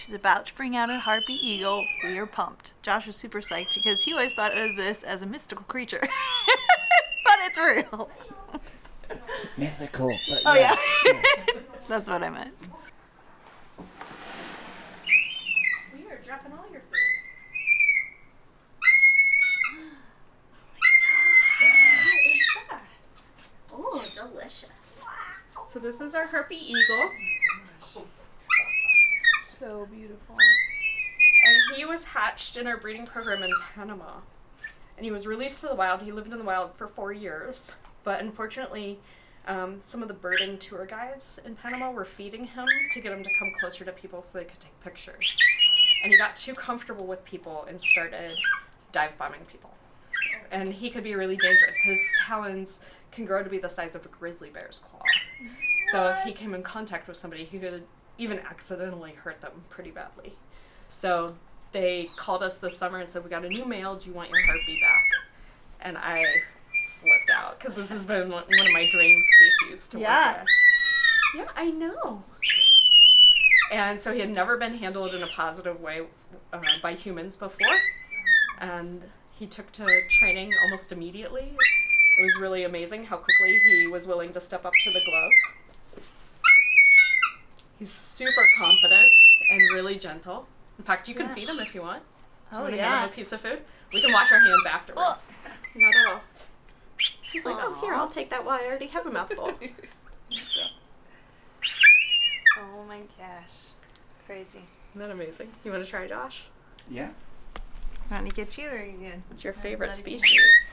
is about to bring out a Harpy Eagle. We are pumped. Josh was super psyched because he always thought of this as a mystical creature. But it's real. Mythical. But Oh, yeah. That's what I meant. We are dropping all your food. What is that? Oh, delicious. So this is our Harpy Eagle. So beautiful. And he was hatched in our breeding program in Panama. And he was released to the wild. He lived in the wild for 4 years. But unfortunately, some of the birding tour guides in Panama were feeding him to get him to come closer to people so they could take pictures. And he got too comfortable with people and started dive bombing people. And he could be really dangerous. His talons can grow to be the size of a grizzly bear's claw. So if he came in contact with somebody, he could even accidentally hurt them pretty badly. So they called us this summer and said, we got a new male, do you want your Harpy back? And I flipped out, because this has been one of my dream species to work with. Yeah, I know. And so he had never been handled in a positive way by humans before. And he took to training almost immediately. It was really amazing how quickly he was willing to step up to the glove. He's super confident and really gentle. In fact, you can feed him if you want. Do you want to hand him a piece of food? We can wash our hands afterwards. Not at all. He's like, oh, here, I'll take that while I already have a mouthful. Oh my gosh. Crazy. Isn't that amazing? You want to try, Josh? Yeah. Want me to get you or are you good? What's your favorite species?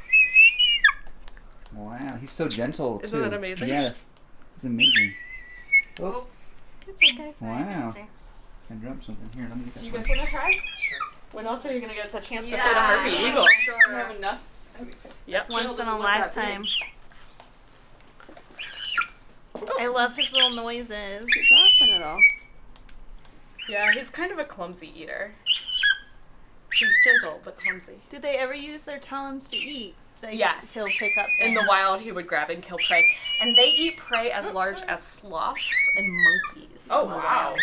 Wow, he's so gentle, too. Isn't that amazing? Yeah, it's amazing. Oh, It's okay. wow. I dropped something. Here, let me get that. Do you guys one. want to try? When else are you going to get the chance to Yeah. feed a Harpy Eagle? Sure. You have enough? Yep. Once in a lifetime. I love his little noises. He's dropping it all. Yeah, he's kind of a clumsy eater. He's gentle, but clumsy. Do they ever use their talons to eat? Yes. He'll pick up In the things. wild, he would grab and kill prey. And they eat prey as large as sloths and monkeys. Oh, in the wow. wild.